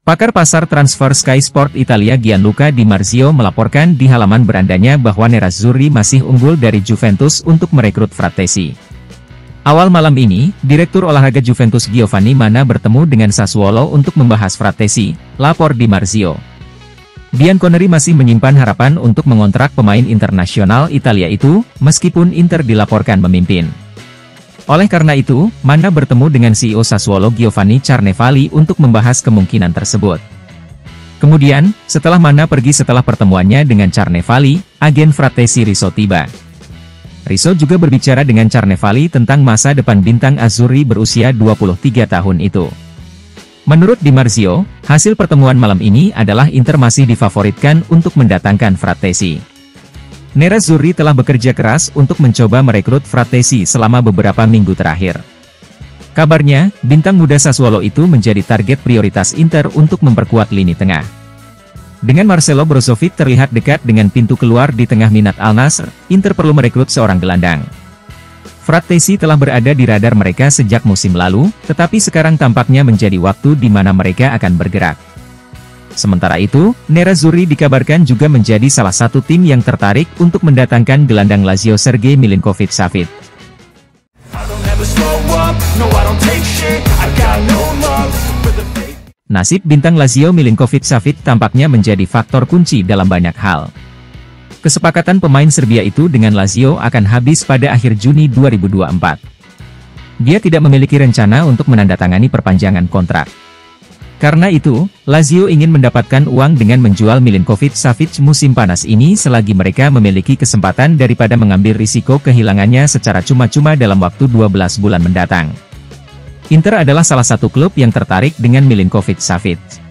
Pakar pasar transfer Sky Sport Italia Gianluca Di Marzio melaporkan di halaman berandanya bahwa Nerazzurri masih unggul dari Juventus untuk merekrut Frattesi. Awal malam ini, Direktur Olahraga Juventus Giovanni Manna bertemu dengan Sassuolo untuk membahas Frattesi, lapor Di Marzio. Bianconeri masih menyimpan harapan untuk mengontrak pemain internasional Italia itu, meskipun Inter dilaporkan memimpin. Oleh karena itu, Manna bertemu dengan CEO Sassuolo Giovanni Carnevali untuk membahas kemungkinan tersebut. Kemudian, setelah Manna pergi setelah pertemuannya dengan Carnevali, agen Frattesi Rizzo tiba. Rizzo juga berbicara dengan Carnevali tentang masa depan bintang Azzurri berusia 23 tahun itu. Menurut Di Marzio, hasil pertemuan malam ini adalah Inter masih difavoritkan untuk mendatangkan Frattesi. Nerazzurri telah bekerja keras untuk mencoba merekrut Frattesi selama beberapa minggu terakhir. Kabarnya, bintang muda Sassuolo itu menjadi target prioritas Inter untuk memperkuat lini tengah. Dengan Marcelo Brozovic terlihat dekat dengan pintu keluar di tengah minat Al Nassr, Inter perlu merekrut seorang gelandang. Frattesi telah berada di radar mereka sejak musim lalu, tetapi sekarang tampaknya menjadi waktu di mana mereka akan bergerak. Sementara itu, Nerazzurri dikabarkan juga menjadi salah satu tim yang tertarik untuk mendatangkan gelandang Lazio Sergej Milinkovic-Savic. Nasib bintang Lazio Milinkovic-Savic tampaknya menjadi faktor kunci dalam banyak hal. Kesepakatan pemain Serbia itu dengan Lazio akan habis pada akhir Juni 2024. Dia tidak memiliki rencana untuk menandatangani perpanjangan kontrak. Karena itu, Lazio ingin mendapatkan uang dengan menjual Milinkovic-Savic musim panas ini selagi mereka memiliki kesempatan daripada mengambil risiko kehilangannya secara cuma-cuma dalam waktu 12 bulan mendatang. Inter adalah salah satu klub yang tertarik dengan Milinkovic-Savic.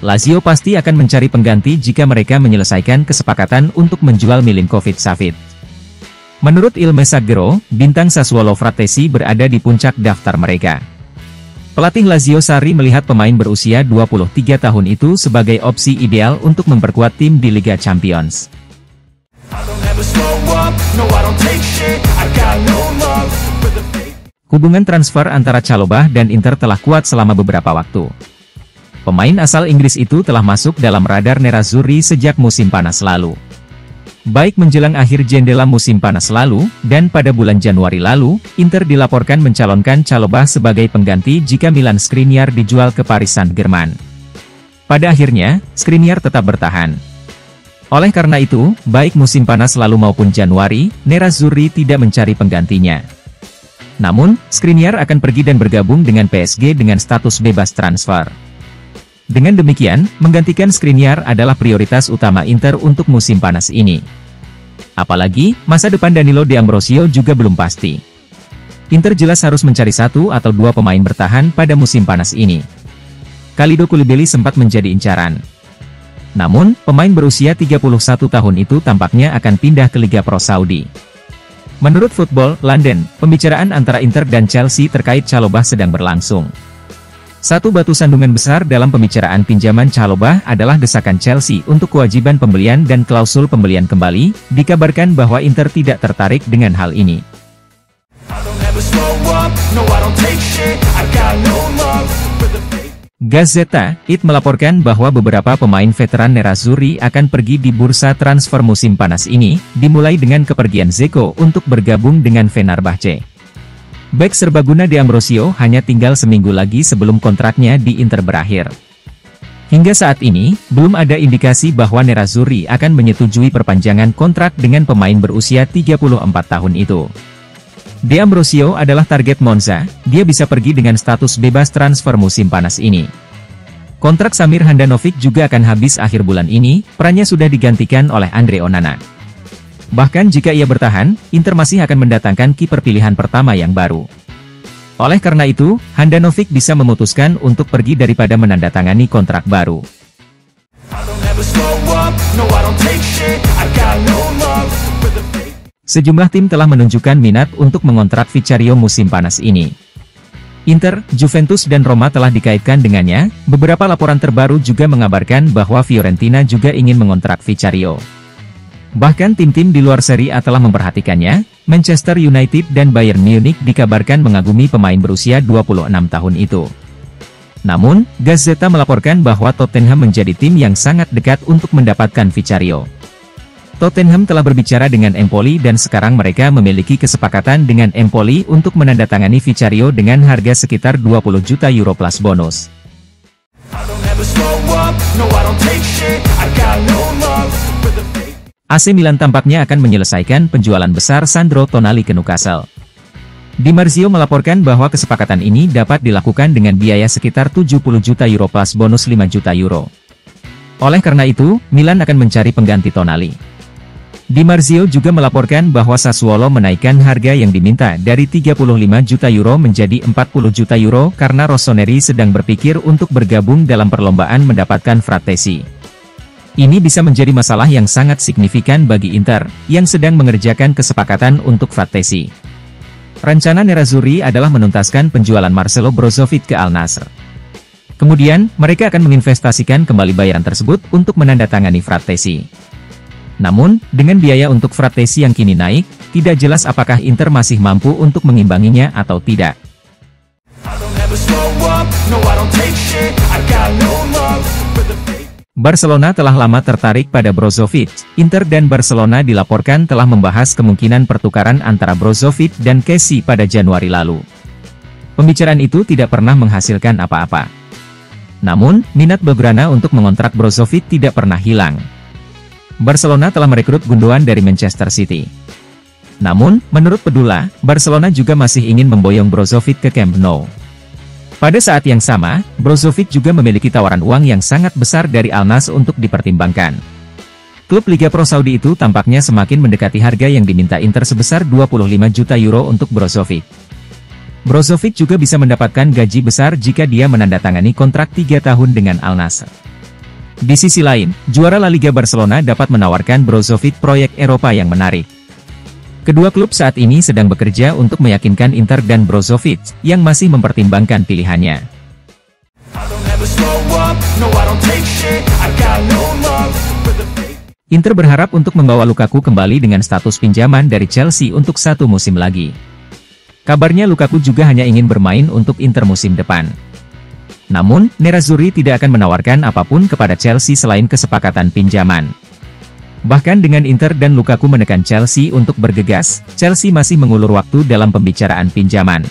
Lazio pasti akan mencari pengganti jika mereka menyelesaikan kesepakatan untuk menjual Milinkovic-Savic. Menurut Il Messaggero, bintang Sassuolo Frattesi berada di puncak daftar mereka. Pelatih Lazio Sarri melihat pemain berusia 23 tahun itu sebagai opsi ideal untuk memperkuat tim di Liga Champions. Hubungan transfer antara Chalobah dan Inter telah kuat selama beberapa waktu. Pemain asal Inggris itu telah masuk dalam radar Nerazzurri sejak musim panas lalu. Baik menjelang akhir jendela musim panas lalu, dan pada bulan Januari lalu, Inter dilaporkan mencalonkan Chalobah sebagai pengganti jika Milan Skriniar dijual ke Paris Saint-Germain. Pada akhirnya, Skriniar tetap bertahan. Oleh karena itu, baik musim panas lalu maupun Januari, Nerazzurri tidak mencari penggantinya. Namun, Skriniar akan pergi dan bergabung dengan PSG dengan status bebas transfer. Dengan demikian, menggantikan Skriniar adalah prioritas utama Inter untuk musim panas ini. Apalagi, masa depan Danilo D'Ambrosio juga belum pasti. Inter jelas harus mencari satu atau dua pemain bertahan pada musim panas ini. Kalidou Koulibaly sempat menjadi incaran. Namun, pemain berusia 31 tahun itu tampaknya akan pindah ke Liga Pro Saudi. Menurut Football London, pembicaraan antara Inter dan Chelsea terkait Chalobah sedang berlangsung. Satu batu sandungan besar dalam pembicaraan pinjaman Chalobah adalah desakan Chelsea untuk kewajiban pembelian dan klausul pembelian kembali. Dikabarkan bahwa Inter tidak tertarik dengan hal ini. Gazzetta It melaporkan bahwa beberapa pemain veteran Nerazzurri akan pergi di bursa transfer musim panas ini, dimulai dengan kepergian Dzeko untuk bergabung dengan Fenerbahce. Bek serbaguna D'Ambrosio hanya tinggal seminggu lagi sebelum kontraknya di Inter berakhir. Hingga saat ini, belum ada indikasi bahwa Nerazzurri akan menyetujui perpanjangan kontrak dengan pemain berusia 34 tahun itu. D'Ambrosio adalah target Monza, dia bisa pergi dengan status bebas transfer musim panas ini. Kontrak Samir Handanovic juga akan habis akhir bulan ini, perannya sudah digantikan oleh Andre Onana. Bahkan jika ia bertahan, Inter masih akan mendatangkan kiper pilihan pertama yang baru. Oleh karena itu, Handanovic bisa memutuskan untuk pergi daripada menandatangani kontrak baru. Sejumlah tim telah menunjukkan minat untuk mengontrak Vicario musim panas ini. Inter, Juventus dan Roma telah dikaitkan dengannya. Beberapa laporan terbaru juga mengabarkan bahwa Fiorentina juga ingin mengontrak Vicario. Bahkan tim-tim di luar Serie A telah memperhatikannya. Manchester United dan Bayern Munich dikabarkan mengagumi pemain berusia 26 tahun itu. Namun, Gazzetta melaporkan bahwa Tottenham menjadi tim yang sangat dekat untuk mendapatkan Vicario. Tottenham telah berbicara dengan Empoli dan sekarang mereka memiliki kesepakatan dengan Empoli untuk menandatangani Vicario dengan harga sekitar 20 juta euro plus bonus. AC Milan tampaknya akan menyelesaikan penjualan besar Sandro Tonali ke Newcastle. Di Marzio melaporkan bahwa kesepakatan ini dapat dilakukan dengan biaya sekitar 70 juta euro plus bonus 5 juta euro. Oleh karena itu, Milan akan mencari pengganti Tonali. Di Marzio juga melaporkan bahwa Sassuolo menaikkan harga yang diminta dari 35 juta euro menjadi 40 juta euro karena Rossoneri sedang berpikir untuk bergabung dalam perlombaan mendapatkan Frattesi. Ini bisa menjadi masalah yang sangat signifikan bagi Inter, yang sedang mengerjakan kesepakatan untuk Frattesi. Rencana Nerazzurri adalah menuntaskan penjualan Marcelo Brozovic ke Al Nassr. Kemudian, mereka akan menginvestasikan kembali bayaran tersebut untuk menandatangani Frattesi. Namun, dengan biaya untuk Frattesi yang kini naik, tidak jelas apakah Inter masih mampu untuk mengimbanginya atau tidak. Barcelona telah lama tertarik pada Brozovic. Inter dan Barcelona dilaporkan telah membahas kemungkinan pertukaran antara Brozovic dan Kessie pada Januari lalu. Pembicaraan itu tidak pernah menghasilkan apa-apa. Namun, minat Blaugrana untuk mengontrak Brozovic tidak pernah hilang. Barcelona telah merekrut Gundogan dari Manchester City. Namun, menurut Pedula, Barcelona juga masih ingin memboyong Brozovic ke Camp Nou. Pada saat yang sama, Brozovic juga memiliki tawaran uang yang sangat besar dari Al Nassr untuk dipertimbangkan. Klub Liga Pro Saudi itu tampaknya semakin mendekati harga yang diminta Inter sebesar 25 juta euro untuk Brozovic. Brozovic juga bisa mendapatkan gaji besar jika dia menandatangani kontrak 3 tahun dengan Al Nassr. Di sisi lain, juara La Liga Barcelona dapat menawarkan Brozovic proyek Eropa yang menarik. Kedua klub saat ini sedang bekerja untuk meyakinkan Inter dan Brozovic, yang masih mempertimbangkan pilihannya. Inter berharap untuk membawa Lukaku kembali dengan status pinjaman dari Chelsea untuk 1 musim lagi. Kabarnya Lukaku juga hanya ingin bermain untuk Inter musim depan. Namun, Nerazzurri tidak akan menawarkan apapun kepada Chelsea selain kesepakatan pinjaman. Bahkan dengan Inter dan Lukaku menekan Chelsea untuk bergegas, Chelsea masih mengulur waktu dalam pembicaraan pinjaman.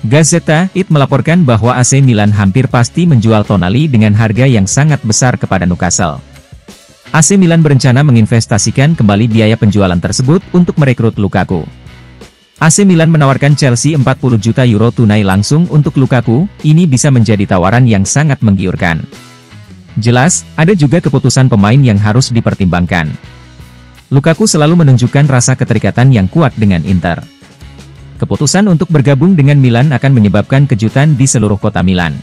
Gazzetta It melaporkan bahwa AC Milan hampir pasti menjual Tonali dengan harga yang sangat besar kepada Newcastle. AC Milan berencana menginvestasikan kembali biaya penjualan tersebut untuk merekrut Lukaku. AC Milan menawarkan Chelsea 40 juta euro tunai langsung untuk Lukaku, ini bisa menjadi tawaran yang sangat menggiurkan. Jelas, ada juga keputusan pemain yang harus dipertimbangkan. Lukaku selalu menunjukkan rasa keterikatan yang kuat dengan Inter. Keputusan untuk bergabung dengan Milan akan menyebabkan kejutan di seluruh kota Milan.